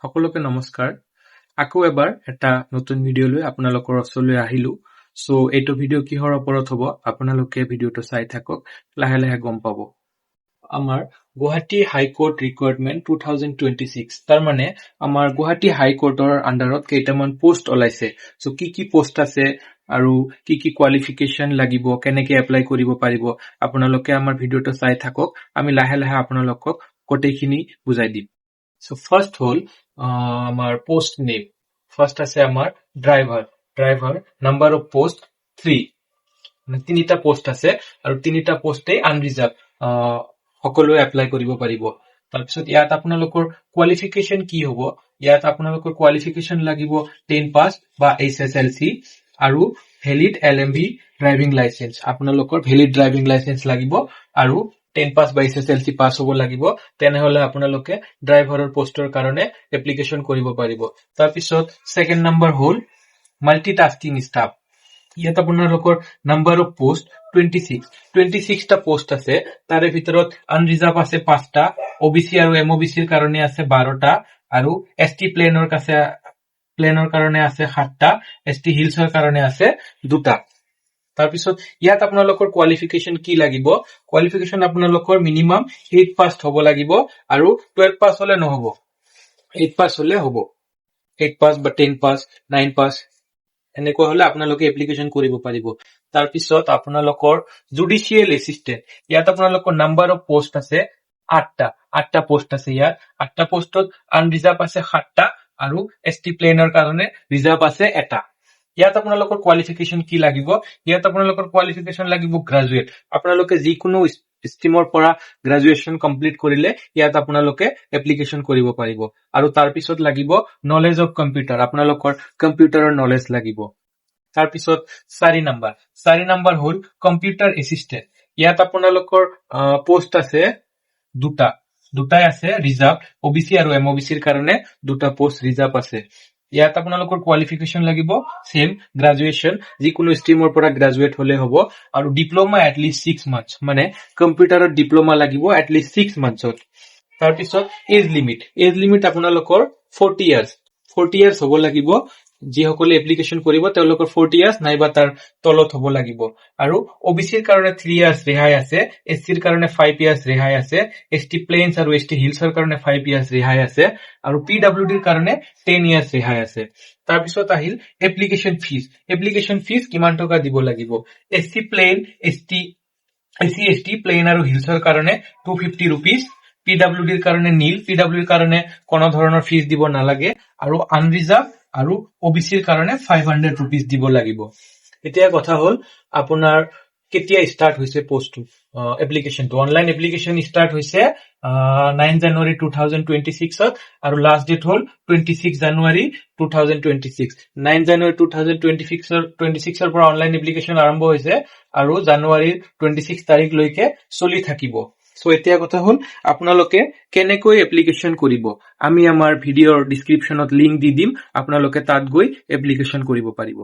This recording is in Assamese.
সকলোকে নমস্কাৰ। আকৌ এবাৰ এটা নতুন ভিডিঅ' লৈ আপোনালোকৰ ওচৰলৈ আহিলো। সো এইটো ভিডিঅ' কিহৰ ওপৰত হ'ব আপোনালোকে ভিডিঅ'টো চাই থাকক, লাহে লাহে গম পাব। আমাৰ গুৱাহাটী হাইকোৰ্ট ৰিকুৱাৰমেণ্ট 2026 তাৰ মানে আমাৰ গুৱাহাটী হাইকোৰ্টৰ আন্ডাৰত কেইটামান পোষ্ট ওলাইছে। সো কি পোষ্ট আছে আৰু কি কোৱালিফিকেশ্যন লাগিব, কেনেকে এপ্লাই কৰিব পাৰিব, আপোনালোকে আমাৰ ভিডিঅ'টো চাই থাকক। আমি লাহে লাহে আপোনালোকক গোটেইখিনি বুজাই দিম। সো ফাৰ্স্ট হ'ল আমাৰ পোষ্ট নেম। ফাৰ্স্ট আছে আমাৰ ড্ৰাইভাৰ নাম্বাৰ অফ পোষ্ট 3, মানে তিনিটা পোষ্ট আছে আৰু তিনিটা পোষ্টে আনৰিজাৰ্ভ, সকলোৱে এপ্লাই কৰিব পাৰিব। তাৰপিছত ইয়াত আপোনালোকৰ কোৱালিফিকেশ্যন কি হ'ব, ইয়াত আপোনালোকৰ কোৱালিফিকেশ্যন লাগিব 10 পাছ বা HSLC আৰু ভেলিড LMV ড্ৰাইভিং লাইচেন্স। আপোনালোকৰ ভেলিড ড্ৰাইভিং লাইচেন্স লাগিব আৰু 10 পাছ বা HSLC পাছ হ'ব লাগিব, তেনেহলে আপোনালোকে ড্ৰাইভাৰৰ পোষ্টৰ কাৰণে এপ্লিকেশ্যন কৰিব পাৰিব। তাৰপিছত সেকেন্ড নাম্বাৰ হ'ল মাল্টিটাস্কিং ষ্টাফ। ইয়াত আপোনালোকৰ নাম্বাৰ অফ পোষ্ট 26টা পোষ্ট আছে, তাৰে ভিতৰত আনৰিজাৰ্ভ আছে 5টা, OBC আৰু MOBC ৰ কাৰণে আছে 12টা আৰু ST প্লেনৰ কাৰণে আছে 7টা, ST হিলছৰ কাৰণে আছে 2টা। তাৰপিছত ইয়াত আপোনালোকৰ কোৱালিফিকেশ্যন কি লাগিব, কোৱালিফিকেশ্যন আপোনালোকৰ মিনিমাম 8 পাছ হ'ব লাগিব আৰু 12 পাছ হলে নহব, 8 পাছ হলে হ'ব। 8 পাছ বা 10 পাছ, 9 পাছ এনেকুৱা হলে আপোনালোকে এপ্লিকেশ্যন কৰিব পাৰিব। তাৰপিছত আপোনালোকৰ জুডিচিয়েল এছিষ্টেণ্ট, ইয়াত আপোনালোকৰ নাম্বাৰ অফ পোষ্ট আছে 8টা পোষ্ট আছে। ইয়াত 8টা পোষ্টত আনৰিজাৰ্ভ আছে 7টা আৰু ST প্লেনৰ কাৰণে ৰিজাৰ্ভ আছে 1টা। ইয়াত আপোনালোকৰ কোৱালিফিকেশ্যন কি লাগিব, ইয়াত আপোনালোকৰ কোৱালিফিকেশ্যন লাগিব গ্ৰাজুৱেট। আপোনালোকে যিকোনো ষ্ট্ৰীমৰ পৰা গ্ৰাজুৱেশ্যন কমপ্লিট কৰিলে ইয়াত আপোনালোকে এপ্লিকেশ্যন কৰিব পাৰিব। আৰু তাৰপিছত লাগিব নলেজ অফ কম্পিউটাৰ, আপোনালোকৰ কম্পিউটাৰৰ নলেজ লাগিব। তাৰপিছত 4 নম্বৰ হ'ল কম্পিউটাৰ এছিষ্টেণ্ট। ইয়াত আপোনালোকৰ পোষ্ট আছে দুটাই আছে ৰিজাৰ্ভ, OBC আৰু MOBC ৰ কাৰণে 2টা পোষ্ট ৰিজাৰ্ভ আছে। ইয়াত আপোনালোকৰ কোৱালিফিকেশ্যন লাগিব সেম গ্ৰাজুৱেশ্যন, যিকোনো ষ্ট্ৰীমৰ পৰা গ্ৰাজুৱেট হলে হ'ব আৰু ডিপ্ল'মা এটলিষ্ট 6 মান্থছ, মানে কম্পিউটাৰত ডিপ্ল'মা লাগিব এটলিষ্ট 6 মান্থছত। তাৰপিছত এজ লিমিট আপোনালোকৰ 40 ইয়াৰ্ছ হ'ব লাগিব। যিসকলে এপ্লিকেশ্যন কৰিব তেওঁলোকৰ 40 ইয়াৰ্ছ নাইবা তাৰ তলত হ'ব লাগিব। আৰু OBC ৰ কাৰণে 3 ইয়াৰ্ছ ৰেহাই আছে, SC ৰ কাৰণে 5 ইয়াৰ্ছ ৰেহাই আছে, ST প্লেনছ আৰু ST হিলছৰ কাৰণে 5 ইয়াৰ্ছ ৰেহাই আছে আৰু PWD ৰ কাৰণে 10 ইয়াৰ্ছ ৰেহাই আছে। তাৰপিছত আহিল এপ্লিকেশ্যন ফিজ কিমান টকা দিব লাগিব। SC ST প্লেন আৰু হিলছৰ কাৰণে 250 ৰুপিজ, PWD ৰ কাৰণে নীল, PWD ৰ কাৰণে কোনো ধৰণৰ ফিজ দিব নালাগে আৰু আনৰিজাৰ্ভ আৰু OBC ৰ কাৰণে 500 ৰুপিজ দিব লাগিব। এতিয়া কথা হ'ল আপোনাৰ কেতিয়া ষ্টাৰ্ট হৈছে পোষ্টটো, এপ্লিকেশ্যনটো। অনলাইন এপ্লিকেশ্যন ষ্টাৰ্ট হৈছে 9 জানুৱাৰী 2026 আৰু লাষ্ট ডেট হ'ল 26 জানুৱাৰী 2026। 9 জানুৱাৰী 2026 পৰা অনলাইন এপ্লিকেশ্যন আৰম্ভ হৈছে আৰু জানুৱাৰীৰ 26 তাৰিখলৈকে চলি থাকিব। সো এতিয়া কথা হ'ল আপোনালোকে কেনেকৈ এপ্লিকেশ্যন কৰিব, আমি আমাৰ ভিডিঅ'ৰ ডিছক্ৰিপশ্যনত লিংক দি দিম, আপোনালোকে তাত গৈ এপ্লিকেশ্যন কৰিব পাৰিব।